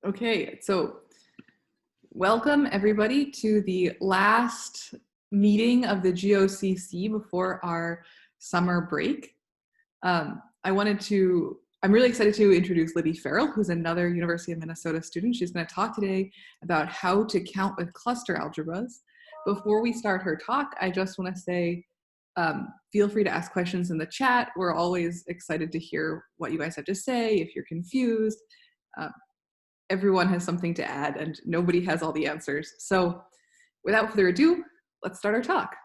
Okay, so welcome everybody to the last meeting of the GOCC before our summer break. I'm really excited to introduce Libby Farrell, who's another University of Minnesota student. She's going to talk today about how to count with cluster algebras. Before we start her talk, I just want to say, feel free to ask questions in the chat. We're always excited to hear what you guys have to say, if you're confused. Everyone has something to add and nobody has all the answers. So without further ado, let's start our talk.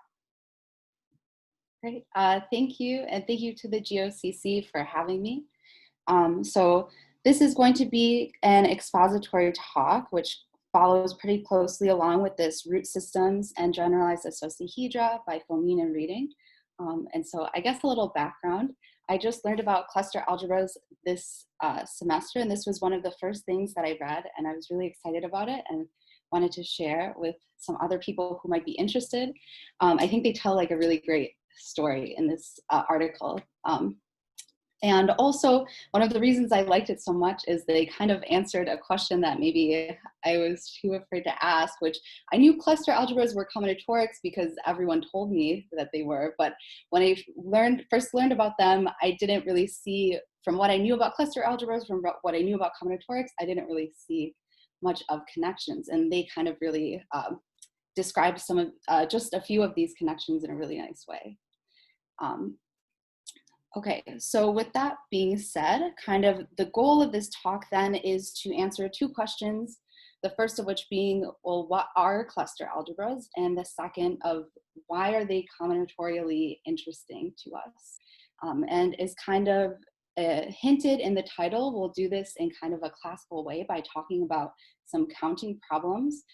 Great, thank you. And thank you to the GOCC for having me. So this is going to be an expository talk, which follows pretty closely along with this root systems and generalized associahedra by Fomin and Reading. And so I guess a little background. I just learned about cluster algebras this semester, and this was one of the first things that I read, and I was really excited about it and wanted to share with some other people who might be interested. I think they tell like a really great story in this article. And also, one of the reasons I liked it so much is they kind of answered a question that maybe I was too afraid to ask, which I knew cluster algebras were combinatorics because everyone told me that they were, but when I first learned about them, I didn't really see, from what I knew about cluster algebras, from what I knew about combinatorics, I didn't really see much of connections, and they kind of really described some of, just a few of these connections in a really nice way. Okay, so with that being said, kind of the goal of this talk then is to answer two questions. The first of which being, well, what are cluster algebras? And the second of why are they combinatorially interesting to us? And is kind of hinted in the title, we'll do this in kind of a classical way by talking about some counting problems.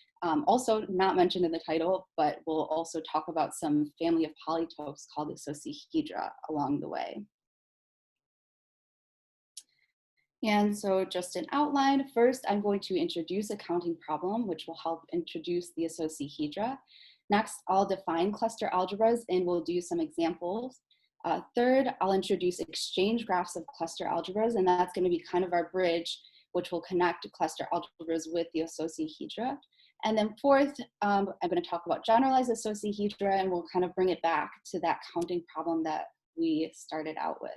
Also not mentioned in the title, but we'll also talk about some family of polytopes called associahedra along the way. And so just an outline, first I'm going to introduce a counting problem, which will help introduce the associahedra. Next, I'll define cluster algebras and we'll do some examples. Third, I'll introduce exchange graphs of cluster algebras, and that's going to be kind of our bridge, which will connect cluster algebras with the associahedra. And then fourth, I'm going to talk about generalized associahedra, and we'll kind of bring it back to that counting problem that we started out with.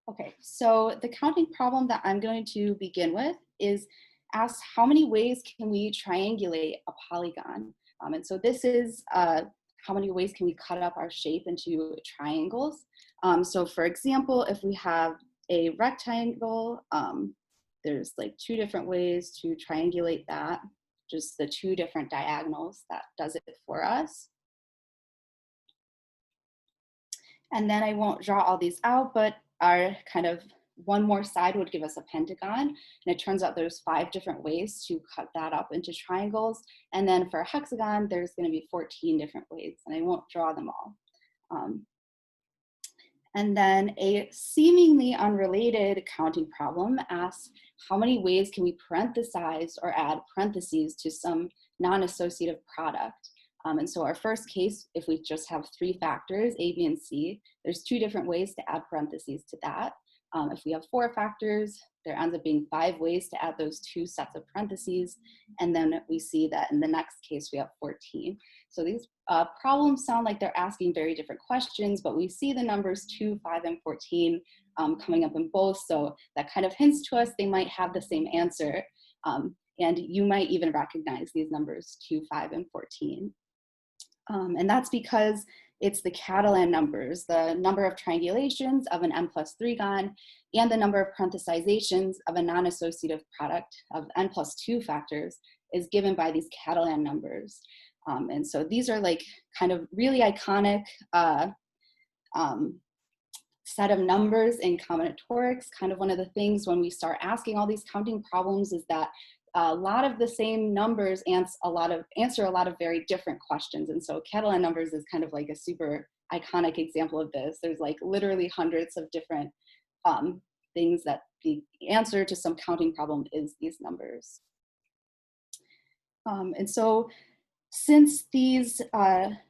Okay, so the counting problem that I'm going to begin with is ask how many ways can we triangulate a polygon? And so this is how many ways can we cut up our shape into triangles. So for example, if we have a rectangle, there's like two different ways to triangulate that, just the two different diagonals that does it for us. And then I won't draw all these out, but our kind of one more side would give us a pentagon. And it turns out there's 5 different ways to cut that up into triangles. And then for a hexagon, there's going to be 14 different ways, and I won't draw them all. And then a seemingly unrelated counting problem asks how many ways can we parenthesize or add parentheses to some non-associative product. And so our first case, if we just have 3 factors, A, B, and C, there's 2 different ways to add parentheses to that. If we have 4 factors, there ends up being 5 ways to add those 2 sets of parentheses. And then we see that in the next case, we have 14. So these problems sound like they're asking very different questions, but we see the numbers 2, 5, and 14 coming up in both. So that kind of hints to us they might have the same answer. And you might even recognize these numbers 2, 5, and 14. And that's because it's the Catalan numbers, the number of triangulations of an n+3gon, and the number of parenthesizations of a non-associative product of n+2 factors is given by these Catalan numbers. And so these are like kind of really iconic set of numbers in combinatorics. Kind of one of the things when we start asking all these counting problems is that a lot of the same numbers answer a lot of very different questions. And so Catalan numbers is kind of like a super iconic example of this. There's like literally hundreds of different things that the answer to some counting problem is these numbers. And so since these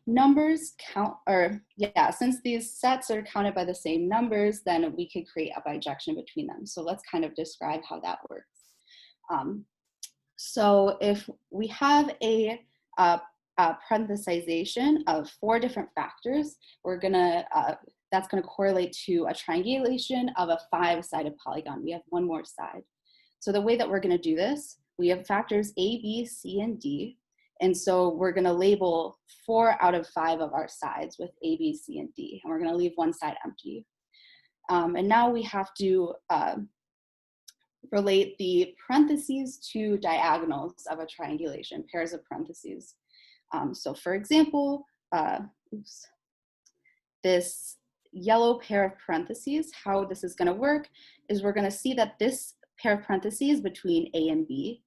numbers count, or yeah, since these sets are counted by the same numbers, then we could create a bijection between them. So let's kind of describe how that works. So if we have a parenthesization of 4 different factors, we're gonna, that's gonna correlate to a triangulation of a 5-sided polygon. We have one more side. So the way that we're gonna do this, we have factors A, B, C, and D. And so we're gonna label 4 out of 5 of our sides with A, B, C, and D. And we're gonna leave one side empty. And now we have to relate the parentheses to diagonals of a triangulation, pairs of parentheses. So for example, this yellow pair of parentheses, how this is gonna work is we're gonna see that this pair of parentheses between A and B,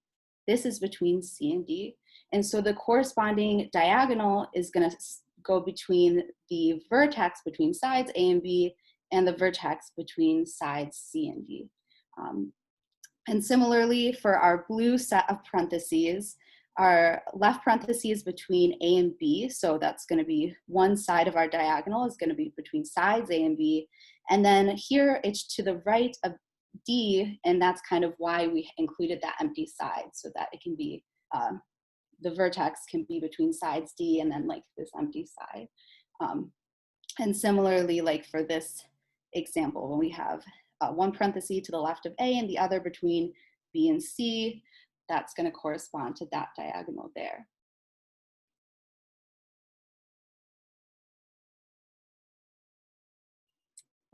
this is between C and D. And so the corresponding diagonal is gonna go between the vertex between sides A and B and the vertex between sides C and D. And similarly for our blue set of parentheses, our left parentheses between A and B, so that's gonna be one side of our diagonal is gonna be between sides A and B. And then here it's to the right of D, and that's kind of why we included that empty side, so that it can be, the vertex can be between sides D and then like this empty side. And similarly, like for this example, when we have one parenthesis to the left of A and the other between B and C, that's going to correspond to that diagonal there.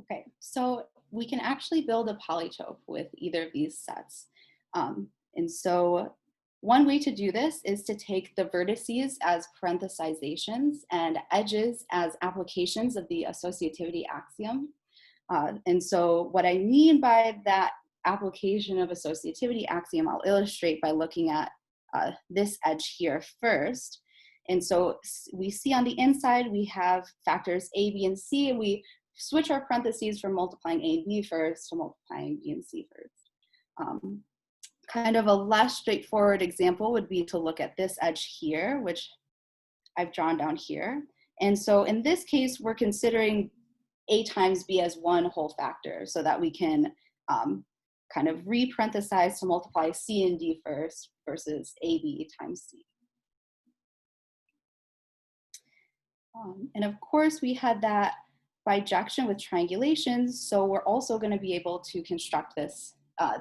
Okay, so we can actually build a polytope with either of these sets. And so one way to do this is to take the vertices as parenthesizations and edges as applications of the associativity axiom. And so what I mean by that application of associativity axiom, I'll illustrate by looking at this edge here first. And so we see on the inside, we have factors A, B, and C, and we switch our parentheses from multiplying A and B first to multiplying B and C first. Kind of a less straightforward example would be to look at this edge here, which I've drawn down here. And so in this case, we're considering A times B as one whole factor so that we can kind of re-parenthesize to multiply C and D first versus AB times C. And of course, we had that bijection with triangulations, so we're also going to be able to construct this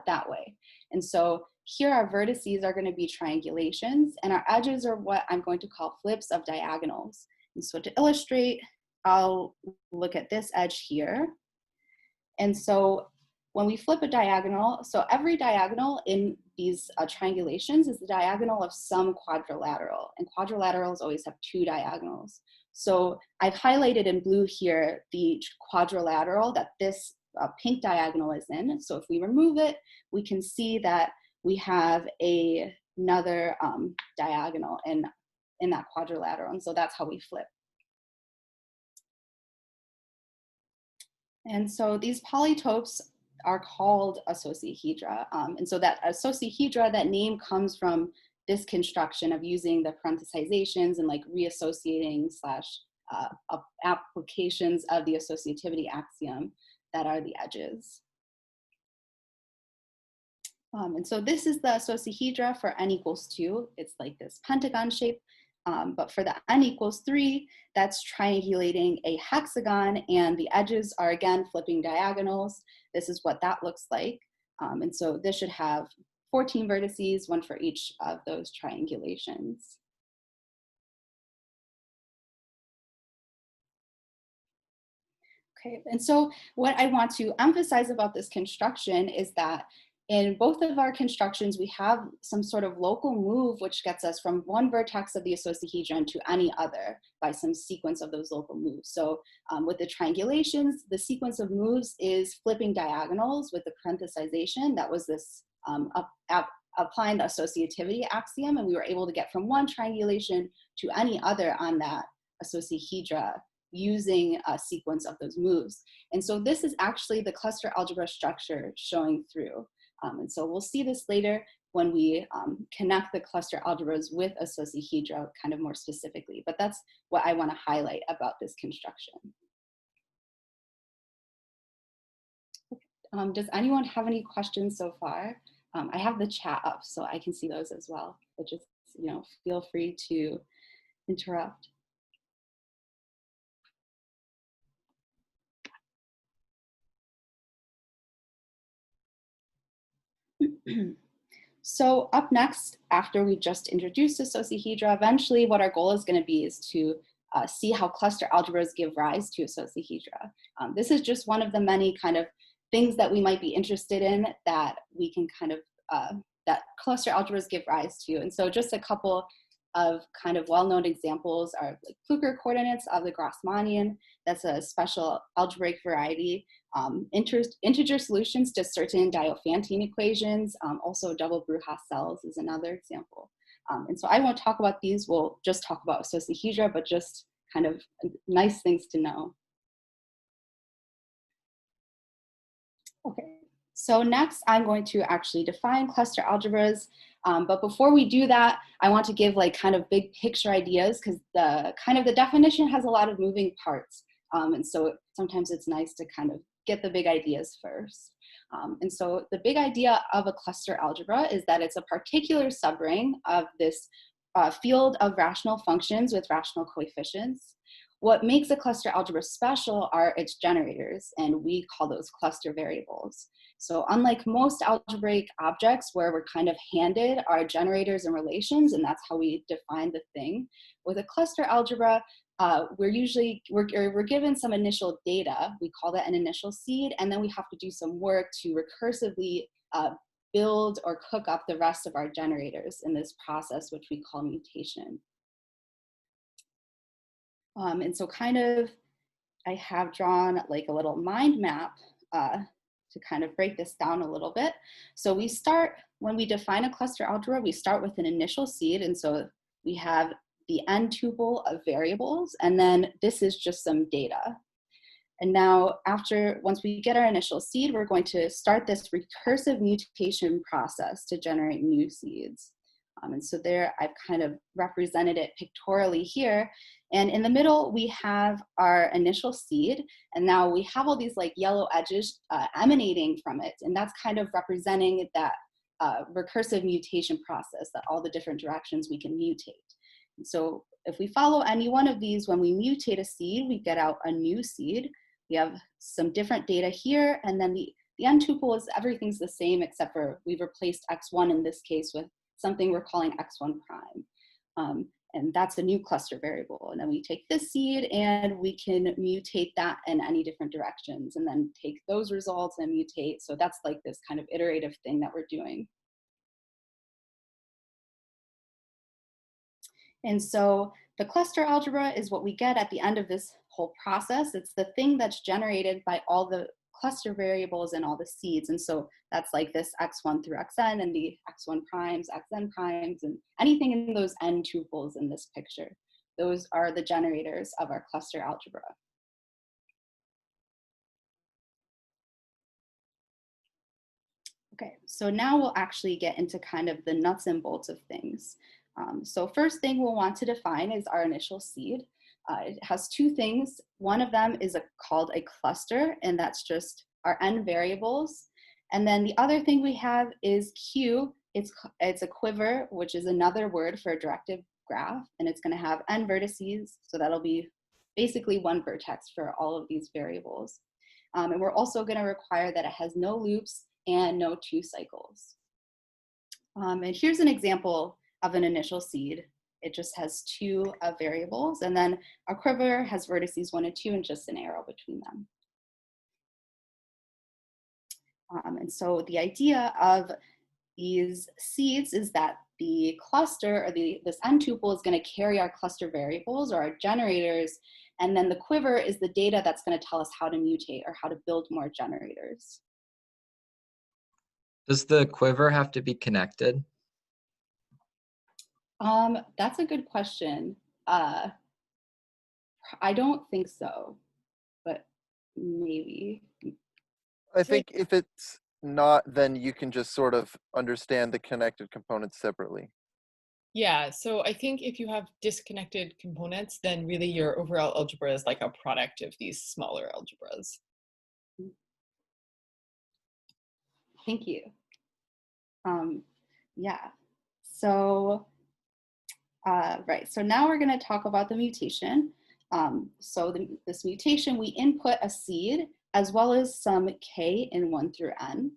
that way. And so here our vertices are going to be triangulations, and our edges are what I'm going to call flips of diagonals. And so to illustrate, I'll look at this edge here. And so when we flip a diagonal, so every diagonal in these triangulations is the diagonal of some quadrilateral, and quadrilaterals always have 2 diagonals. So I've highlighted in blue here the quadrilateral that this pink diagonal is in. So if we remove it, we can see that we have another diagonal in that quadrilateral, and so that's how we flip. And so these polytopes are called associahedra. And so that associahedra, that name comes from this construction of using the parenthesizations and like reassociating / applications of the associativity axiom that are the edges. And so this is the associahedra for n equals 2. It's like this pentagon shape. But for the n equals 3, that's triangulating a hexagon, and the edges are again flipping diagonals. This is what that looks like. And so this should have 14 vertices, one for each of those triangulations. Okay, and so what I want to emphasize about this construction is that in both of our constructions, we have some sort of local move which gets us from one vertex of the associahedron to any other by some sequence of those local moves. So with the triangulations, the sequence of moves is flipping diagonals with the parenthesization. That was this applying the associativity axiom, and we were able to get from one triangulation to any other on that associahedra using a sequence of those moves. And so this is actually the cluster algebra structure showing through. And so we'll see this later, when we connect the cluster algebras with associahedra kind of more specifically. But that's what I want to highlight about this construction. Does anyone have any questions so far? I have the chat up so I can see those as well, but just, you know, feel free to interrupt. So up next, after we just introduced associahedra, eventually what our goal is going to be is to see how cluster algebras give rise to associahedra. This is just one of the many kind of things that we might be interested in that we can kind of, that cluster algebras give rise to. And so just a couple of kind of well-known examples are like Fluker coordinates of the Grassmannian. That's a special algebraic variety. Integer solutions to certain Diophantine equations. Also double Brujas cells is another example. And so I won't talk about these. We'll just talk about associahedra, but just kind of nice things to know. Okay, so next I'm going to actually define cluster algebras. But before we do that, I want to give like kind of big picture ideas because the definition has a lot of moving parts. And so sometimes it's nice to kind of get the big ideas first. And so the big idea of a cluster algebra is that it's a particular subring of this field of rational functions with rational coefficients. What makes a cluster algebra special are its generators, and we call those cluster variables. So unlike most algebraic objects where we're kind of handed our generators and relations, and that's how we define the thing, with a cluster algebra, we're given some initial data. We call that an initial seed, and then we have to do some work to recursively build or cook up the rest of our generators in this process, which we call mutation. And so kind of, I have drawn like a little mind map to kind of break this down a little bit. So we start, when we define a cluster algebra, we start with an initial seed. And so we have the n tuple of variables, and then this is just some data. And now once we get our initial seed, we're going to start this recursive mutation process to generate new seeds. And so there I've kind of represented it pictorially here. And in the middle, we have our initial seed. And now we have all these like yellow edges emanating from it. And that's kind of representing that recursive mutation process, that all the different directions we can mutate. And so if we follow any one of these, when we mutate a seed, we get out a new seed. We have some different data here. And then the n tuple is everything's the same, except for we've replaced x1 in this case with something we're calling x1 prime. And that's a new cluster variable. And then we take this seed and we can mutate that in any different directions and then take those results and mutate. So that's like this kind of iterative thing that we're doing. And so the cluster algebra is what we get at the end of this whole process. It's the thing that's generated by all the cluster variables and all the seeds. And so that's like this x1 through xn and the x1 primes, xn primes, and anything in those n tuples in this picture. Those are the generators of our cluster algebra. Okay, so now we'll actually get into kind of the nuts and bolts of things. So first thing we'll want to define is our initial seed. It has two things. One of them is called a cluster, and that's just our n variables. And then the other thing we have is Q. It's a quiver, which is another word for a directed graph, and it's going to have n vertices. So that'll be basically one vertex for all of these variables. And we're also going to require that it has no loops and no 2 cycles. And here's an example of an initial seed. It just has 2 variables, and then our quiver has vertices 1 and 2 and just an arrow between them. And so the idea of these seeds is that the cluster, or this n tuple, is going to carry our cluster variables or our generators, and then the quiver is the data that's going to tell us how to mutate or how to build more generators. Does the quiver have to be connected? That's a good question. I don't think so, but maybe. I think if it's not, then you can just sort of understand the connected components separately. Yeah, so I think if you have disconnected components, then really your overall algebra is like a product of these smaller algebras. Thank you. Yeah, so, right, so now we're gonna talk about the mutation. This mutation, we input a seed as well as some k in 1 through n.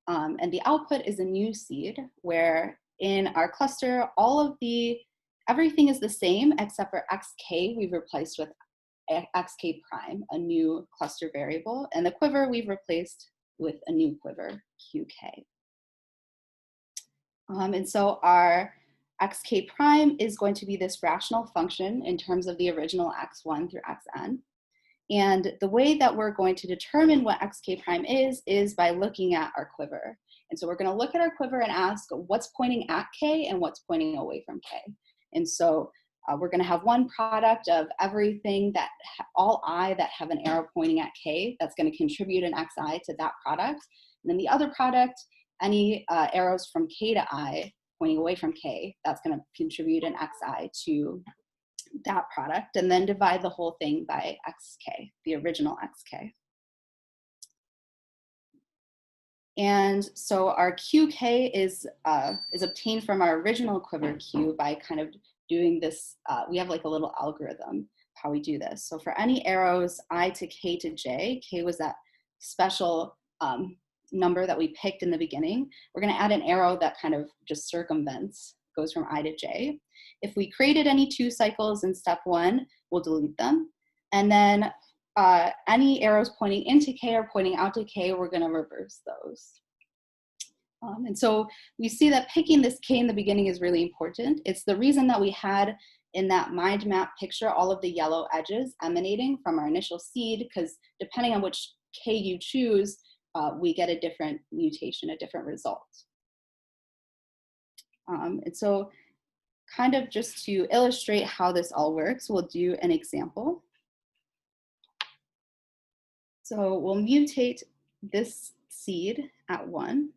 And the output is a new seed where in our cluster, everything is the same except for xk, we've replaced with xk prime, a new cluster variable, and the quiver we've replaced with a new quiver, qk. And so our xk prime is going to be this rational function in terms of the original x1 through xn. And the way that we're going to determine what xk prime is by looking at our quiver. And so we're going to look at our quiver and ask what's pointing at k and what's pointing away from k. And so we're going to have one product of everything all I that have an arrow pointing at k, that's going to contribute an xi to that product. And then the other product, any arrows from k to I pointing away from k, that's going to contribute an xi to that product, and then divide the whole thing by xk, the original xk. And so our qk is obtained from our original quiver q by kind of doing this. We have like a little algorithm how we do this. So for any arrows I to k to j, k was that special number that we picked in the beginning. We're going to add an arrow that kind of just circumvents, goes from I to j. If we created any 2 cycles in step 1, we'll delete them. And then any arrows pointing into k or pointing out to k, we're going to reverse those. And so we see that picking this k in the beginning is really important. It's the reason that we had in that mind map picture all of the yellow edges emanating from our initial seed, because depending on which k you choose, we get a different mutation, a different result. And so kind of just to illustrate how this all works, we'll do an example. So we'll mutate this seed at 1.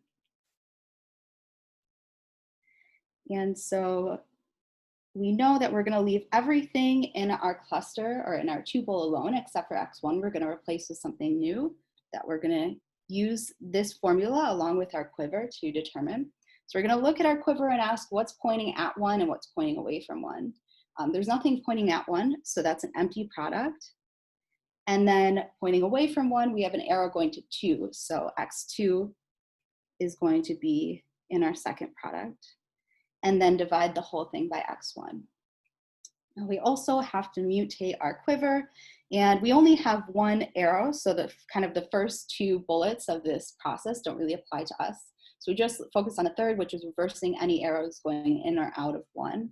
And so we know that we're going to leave everything in our cluster or in our tuple alone except for x1. We're going to replace with something new that we're going to use this formula along with our quiver to determine. So we're going to look at our quiver and ask what's pointing at 1 and what's pointing away from 1. There's nothing pointing at 1, so that's an empty product. And then pointing away from 1, we have an arrow going to 2. So x2 is going to be in our second product. And then divide the whole thing by x1. Now we also have to mutate our quiver, and we only have 1 arrow, so the kind of the first 2 bullets of this process don't really apply to us. So we just focus on the third, which is reversing any arrows going in or out of 1.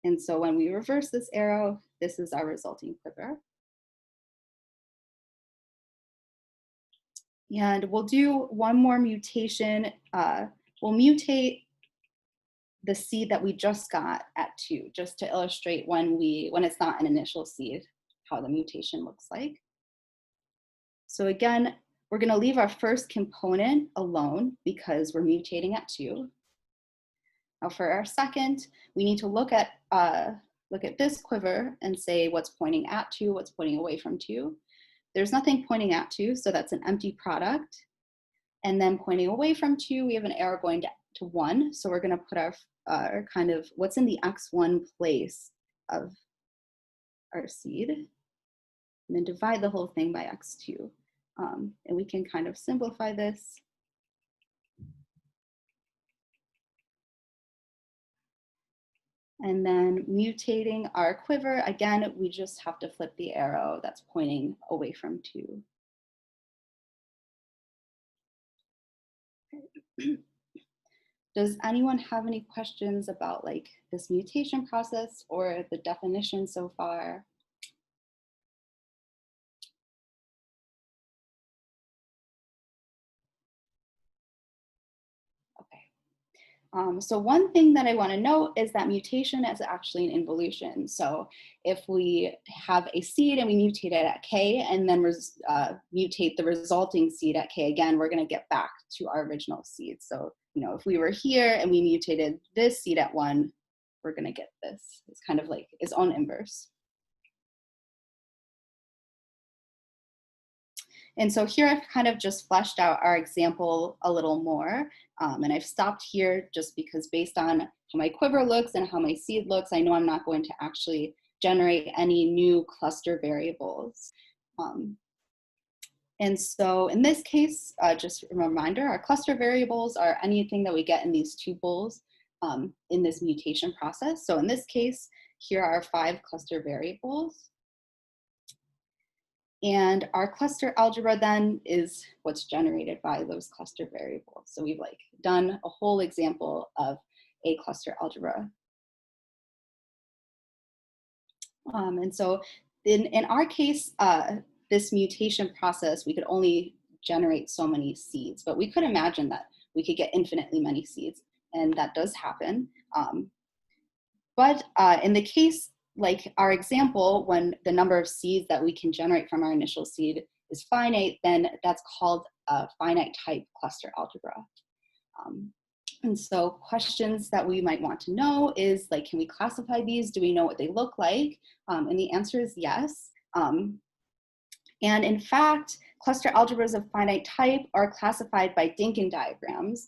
And so when we reverse this arrow, this is our resulting quiver. And we'll do one more mutation. We'll mutate the seed that we just got at 2, just to illustrate when it's not an initial seed, how the mutation looks like. So again, we're going to leave our first component alone because we're mutating at 2. Now for our second, we need to look at this quiver and say what's pointing at 2, what's pointing away from 2. There's nothing pointing at 2, so that's an empty product. And then pointing away from 2, we have an arrow going to 1. So we're going to put our kind of what's in the x1 place of our seed, and then divide the whole thing by x2. And we can kind of simplify this. And then mutating our quiver, again, we just have to flip the arrow that's pointing away from 2. Does anyone have any questions about like this mutation process or the definition so far? Okay. So one thing that I want to note is that mutation is actually an involution. So if we have a seed and we mutate it at k and then mutate the resulting seed at k again, we're going to get back to our original seed. So, you know, if we were here and we mutated this seed at 1, we're going to get this. It's kind of like its own inverse. And so here I've kind of just fleshed out our example a little more. And I've stopped here just because based on how my quiver looks and how my seed looks, I know I'm not going to actually generate any new cluster variables. And so in this case, just a reminder, our cluster variables are anything that we get in these tuples in this mutation process. So in this case, here are 5 cluster variables. And our cluster algebra then is what's generated by those cluster variables. So we've like done a whole example of a cluster algebra. And so in our case, this mutation process, we could only generate so many seeds, but we could imagine that we could get infinitely many seeds, and that does happen. But in the case, like our example, when the number of seeds that we can generate from our initial seed is finite, then that's called a finite type cluster algebra. And so questions that we might want to know is like, can we classify these? Do we know what they look like? And the answer is yes. And in fact, cluster algebras of finite type are classified by Dinkin diagrams.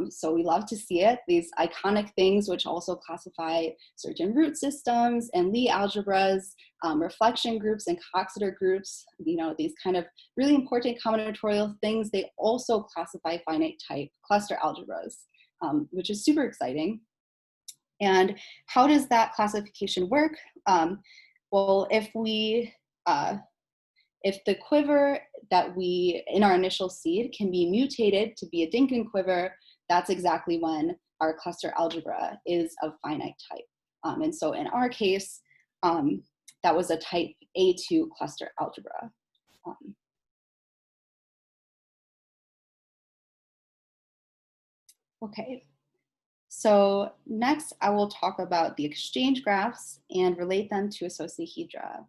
So we love to see it, these iconic things which also classify certain root systems and Lie algebras, reflection groups and Coxeter groups, you know, these kind of really important combinatorial things, they also classify finite type cluster algebras, which is super exciting. And how does that classification work? Well, if the quiver that we, in our initial seed, can be mutated to be a Dinkin quiver, that's exactly when our cluster algebra is of finite type. And so in our case, that was a type A2 cluster algebra. Okay, so next I will talk about the exchange graphs and relate them to associahedra.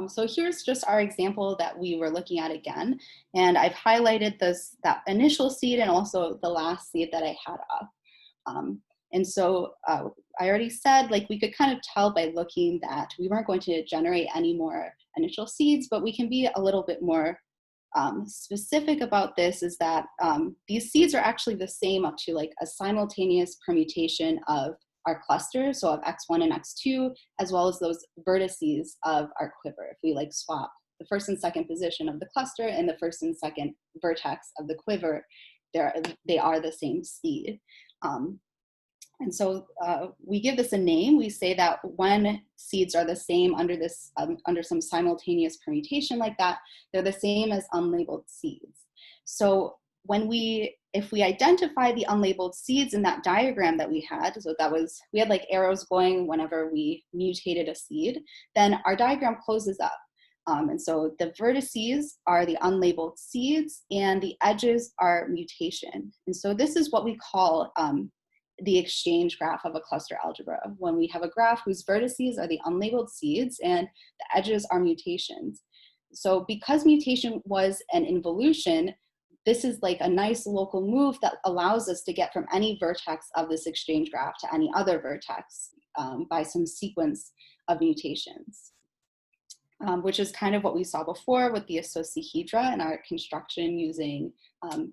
So here's just our example that we were looking at again. And I've highlighted that initial seed and also the last seed that I had up. And so I already said, like, we could kind of tell by looking that we weren't going to generate any more initial seeds, but we can be a little bit more specific about this, is that these seeds are actually the same up to like a simultaneous permutation of our cluster, so of x1 and x2, as well as those vertices of our quiver. If we like swap the first and second position of the cluster and the first and second vertex of the quiver, they are the same seed. And so we give this a name. We say that when seeds are the same under this under some simultaneous permutation like that, they're the same as unlabeled seeds. So if we identify the unlabeled seeds in that diagram that we had, so we had like arrows going whenever we mutated a seed, then our diagram closes up. And so the vertices are the unlabeled seeds and the edges are mutation. And so this is what we call the exchange graph of a cluster algebra, when we have a graph whose vertices are the unlabeled seeds and the edges are mutations. So because mutation was an involution, this is like a nice local move that allows us to get from any vertex of this exchange graph to any other vertex by some sequence of mutations, which is kind of what we saw before with the associahedra and our construction using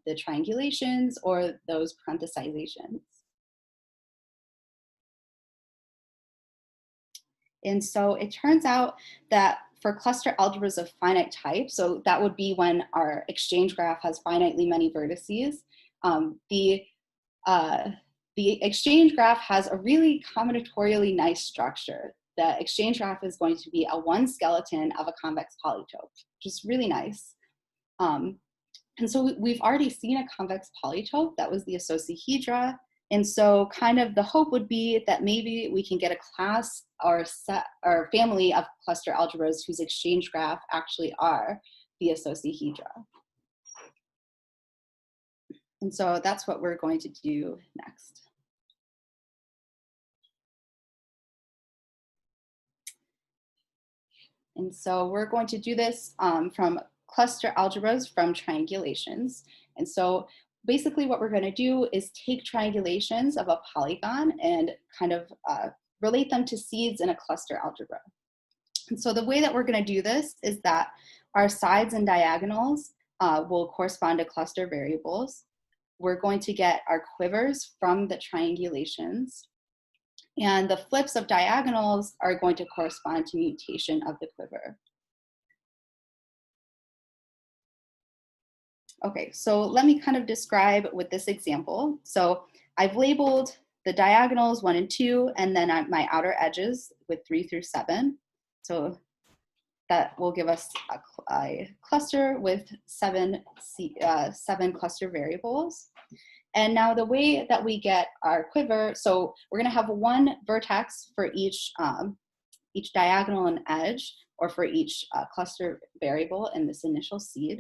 the triangulations or those parenthesizations. And so it turns out that for cluster algebras of finite type, so that would be when our exchange graph has finitely many vertices, the exchange graph has a really combinatorially nice structure. The exchange graph is going to be a one skeleton of a convex polytope, which is really nice. And so we've already seen a convex polytope, that was the associahedra. And so kind of the hope would be that maybe we can get a class or set or family of cluster algebras whose exchange graph actually are the associahedra. And so that's what we're going to do next. And so we're going to do this from cluster algebras from triangulations. And so basically what we're going to do is take triangulations of a polygon and kind of relate them to seeds in a cluster algebra. And so the way that we're going to do this is that our sides and diagonals will correspond to cluster variables. We're going to get our quivers from the triangulations. And the flips of diagonals are going to correspond to mutation of the quiver. Okay, so let me kind of describe with this example. So I've labeled the diagonals 1 and 2, and then my outer edges with 3 through 7. So that will give us a cluster with seven cluster variables. And now the way that we get our quiver, so we're going to have one vertex for each diagonal and edge, or for each cluster variable in this initial seed.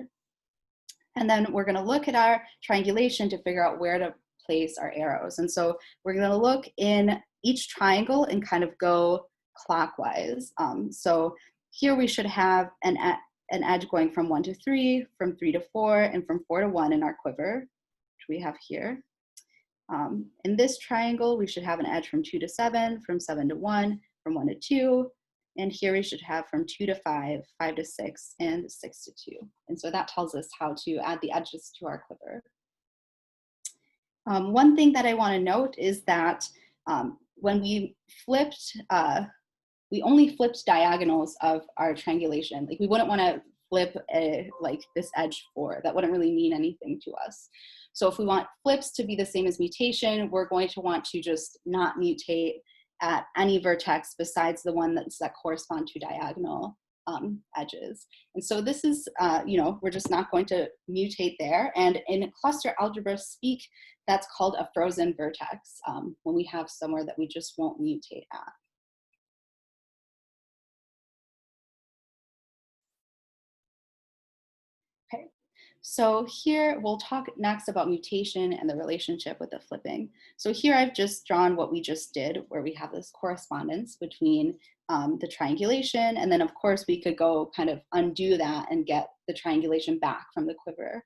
And then we're going to look at our triangulation to figure out where to place our arrows. And so we're going to look in each triangle and kind of go clockwise. So here we should have an edge going from 1 to 3, from 3 to 4, and from 4 to 1 in our quiver, which we have here. In this triangle, we should have an edge from 2 to 7, from 7 to 1, from 1 to 2. And here we should have from 2 to 5, 5 to 6, and 6 to 2. And so that tells us how to add the edges to our quiver. One thing that I want to note is that when we flipped, we only flipped diagonals of our triangulation. Like we wouldn't want to flip like this edge 4. That wouldn't really mean anything to us. So if we want flips to be the same as mutation, we're going to want to just not mutate at any vertex besides the one that correspond to diagonal edges. And so this is, we're just not going to mutate there. And in cluster algebra speak, that's called a frozen vertex, when we have somewhere that we just won't mutate at. Okay. So here we'll talk next about mutation and the relationship with the flipping. So here I've just drawn what we just did, where we have this correspondence between the triangulation, and then of course we could go kind of undo that and get the triangulation back from the quiver.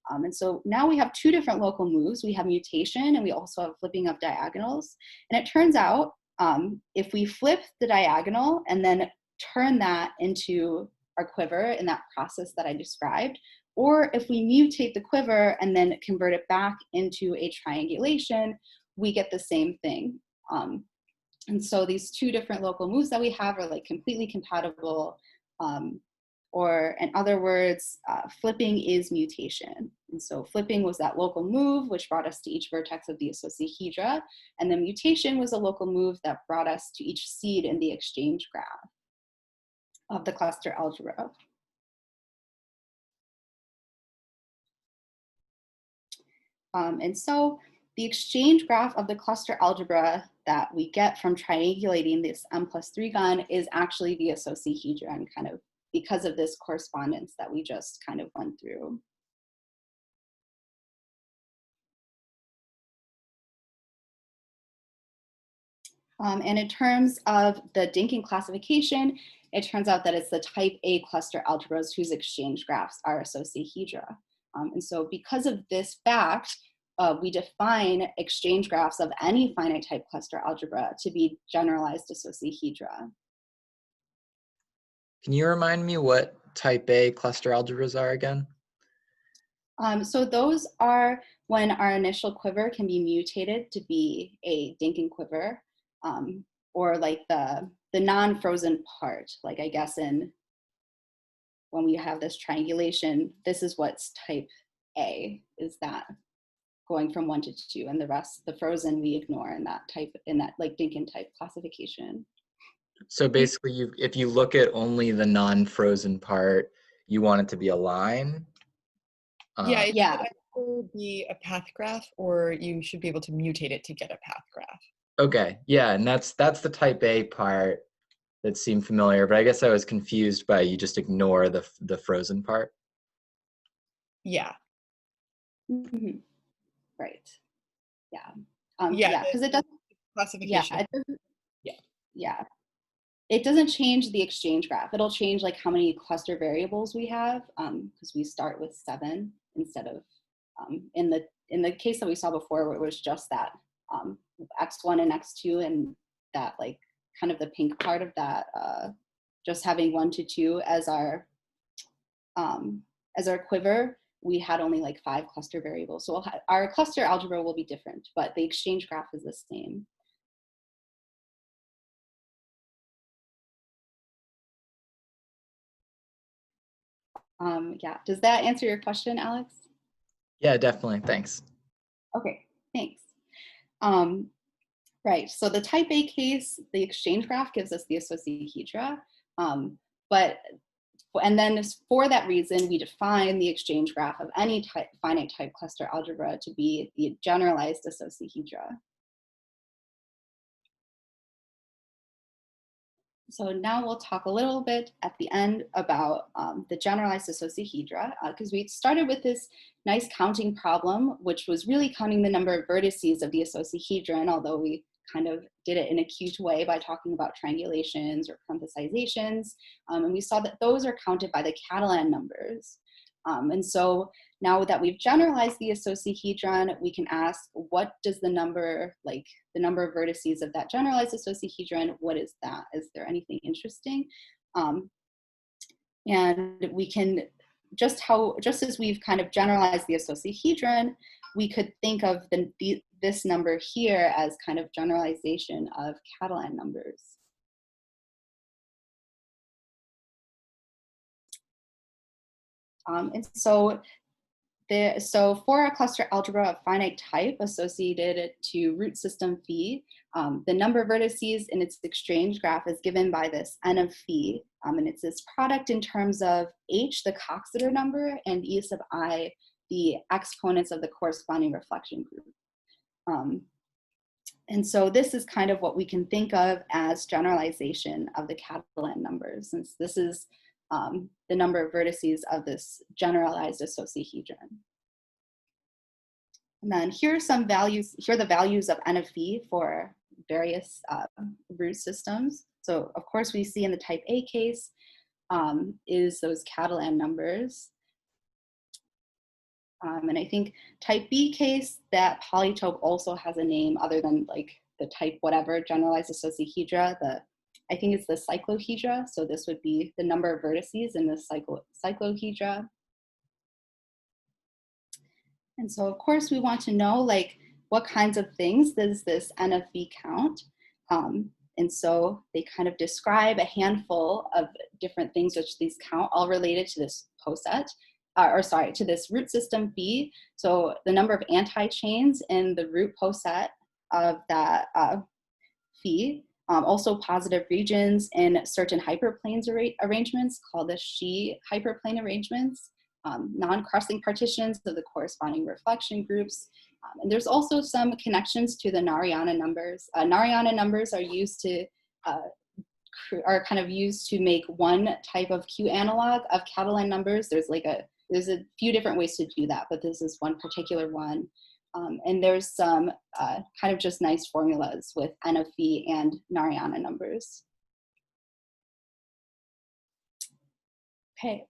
And so now we have two different local moves. We have mutation and we also have flipping of diagonals. And it turns out if we flip the diagonal and then turn that into our quiver in that process that I described, or if we mutate the quiver and then convert it back into a triangulation, we get the same thing. And so these two different local moves that we have are like completely compatible, or in other words, flipping is mutation. And so flipping was that local move which brought us to each vertex of the associahedra, and the mutation was a local move that brought us to each seed in the exchange graph of the cluster algebra. And so the exchange graph of the cluster algebra that we get from triangulating this m+3 gun is actually the associahedron, kind of because of this correspondence that we just kind of went through. And in terms of the Dinkin classification, it turns out that it's the type A cluster algebras whose exchange graphs are associahedra. And so because of this fact, we define exchange graphs of any finite type cluster algebra to be generalized associahedra. Can you remind me what type A cluster algebras are again? So those are when our initial quiver can be mutated to be a Dinkin quiver, or like the non-frozen part, like I guess when we have this triangulation, this is what's type A, is that going from 1 to 2, and the rest, the frozen, we ignore in that like Dinkin type classification. So basically, if you look at only the non-frozen part, you want it to be a line? Yeah, it Yeah. should either be a path graph, or you should be able to mutate it to get a path graph. Okay, yeah, and that's the type A part that seemed familiar, but I guess I was confused by you just ignore the frozen part. Yeah. Mm-hmm. right. Yeah. Yeah, yeah, because it doesn't, classification. yeah, it doesn't, Yeah. yeah. It doesn't change the exchange graph. It'll change like how many cluster variables we have, because we start with 7 instead of in the case that we saw before, where it was just that x1 and x2, and that like kind of the pink part of that, just having 1 to 2 as our quiver. We had only like 5 cluster variables. So our cluster algebra will be different, but the exchange graph is the same. Yeah, does that answer your question, Alex? Yeah, definitely. Thanks. Okay, thanks. Right, so the type A case, the exchange graph gives us the associahedra, and then for that reason, we define the exchange graph of any finite type cluster algebra to be the generalized associahedra. So now we'll talk a little bit at the end about the generalized associahedra, because we started with this nice counting problem, which was really counting the number of vertices of the associahedron, although we kind of did it in a cute way by talking about triangulations or parenthesizations. And we saw that those are counted by the Catalan numbers. And so now that we've generalized the associahedron, we can ask, what does the number, like the number of vertices of that generalized associahedron, what is that? Is there anything interesting? And we can, just as we've kind of generalized the associahedron, we could think of this number here as kind of generalization of Catalan numbers. And so for our cluster algebra of finite type associated to root system phi, the number of vertices in its exchange graph is given by this n of phi, and it's this product in terms of h, the Coxeter number, and e sub I, the exponents of the corresponding reflection group. And so this is kind of what we can think of as generalization of the Catalan numbers, since this is the number of vertices of this generalized associahedron. And then here are some values, here are the values of n of phi for various root systems. So of course we see in the type A case is those Catalan numbers. And I think type B case, that polytope also has a name other than like the type whatever generalized associahedra. I think it's the cyclohedra. So this would be the number of vertices in the cyclohedra. And so of course we want to know like what kinds of things does this n of phi count? And so they kind of describe a handful of different things which these count, all related to this poset. To this root system phi. So the number of anti-chains in the root poset of that phi. Also positive regions in certain hyperplanes arrangements called the Xi hyperplane arrangements. Non-crossing partitions of the corresponding reflection groups. And there's also some connections to the Narayana numbers. Narayana numbers are used to kind of used to make one type of Q analog of Catalan numbers. There's a few different ways to do that, but this is one particular one. And there's some kind of just nice formulas with n of phi and Narayana numbers. Okay,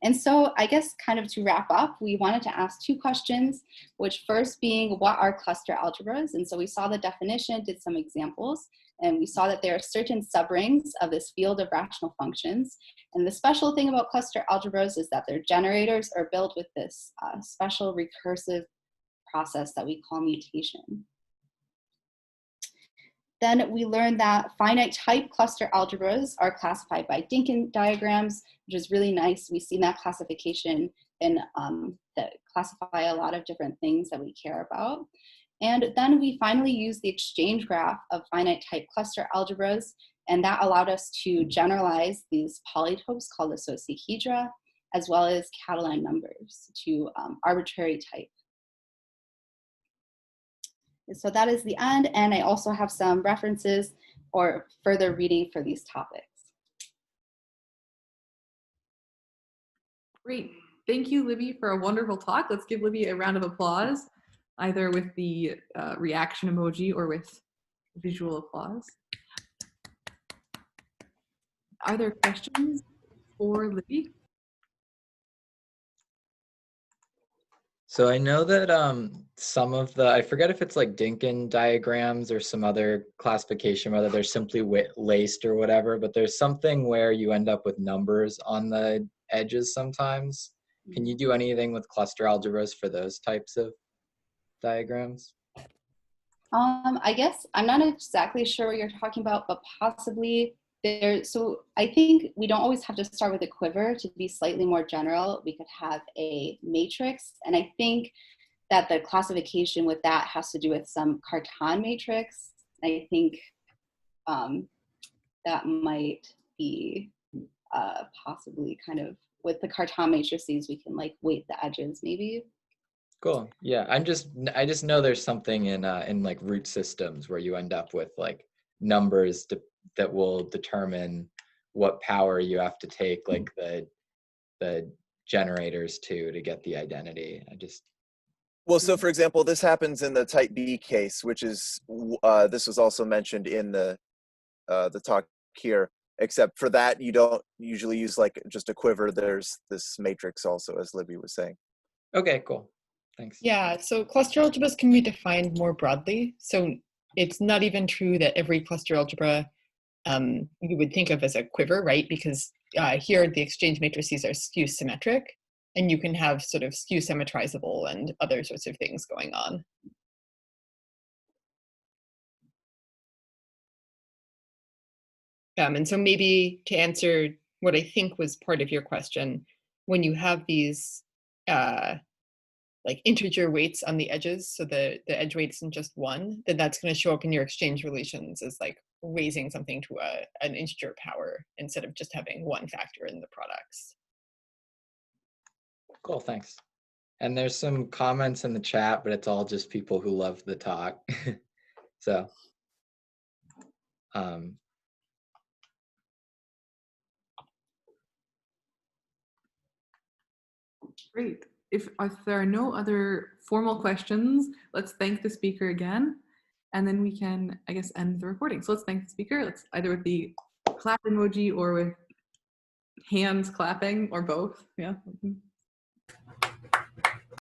and so I guess kind of to wrap up, we wanted to ask 2 questions, which first being, what are cluster algebras? And so we saw the definition, did some examples, and we saw that there are certain subrings of this field of rational functions. And the special thing about cluster algebras is that their generators are built with this special recursive process that we call mutation. Then we learned that finite type cluster algebras are classified by Dinkin diagrams, which is really nice. We've seen that classification in that classify a lot of different things that we care about. And then we finally used the exchange graph of finite type cluster algebras, and that allowed us to generalize these polytopes called associahedra, as well as Catalan numbers to arbitrary type. So that is the end, and I also have some references or further reading for these topics. Great. Thank you, Libby, for a wonderful talk. Let's give Libby a round of applause. either with the reaction emoji or with visual applause. Are there questions for Libby? So I know that some of the, I forget if it's like Dinkin diagrams or some other classification, whether they're simply laced or whatever, but there's something where you end up with numbers on the edges sometimes. Can you do anything with cluster algebras for those types of diagrams? I guess I'm not exactly sure what you're talking about, but possibly there. So I think we don't always have to start with a quiver. To be slightly more general, we could have a matrix. And I think that the classification with that has to do with some Cartan matrix. I think that might be possibly kind of, with the Cartan matrices, we can like weight the edges maybe. Cool. Yeah, I just know there's something in like root systems where you end up with like numbers that will determine what power you have to take, like the generators to get the identity. Well, so for example, this happens in the type B case, which is this was also mentioned in the talk here. Except for that, you don't usually use like just a quiver. There's this matrix also, as Libby was saying. Okay, cool. Thanks. Yeah, so cluster algebras can be defined more broadly. So it's not even true that every cluster algebra you would think of as a quiver, right? Because here the exchange matrices are skew symmetric, and you can have sort of skew symmetrizable and other sorts of things going on. And so maybe to answer what I think was part of your question, when you have these like integer weights on the edges, so the edge weight isn't just one, then that's going to show up in your exchange relations as like raising something to an integer power instead of just having one factor in the products. Cool, thanks. And there's some comments in the chat, but it's all just people who love the talk. So Great. If there are no other formal questions, let's thank the speaker again, and then we can, I guess, end the recording. So let's thank the speaker. Let's either with the clap emoji or with hands clapping or both. Yeah.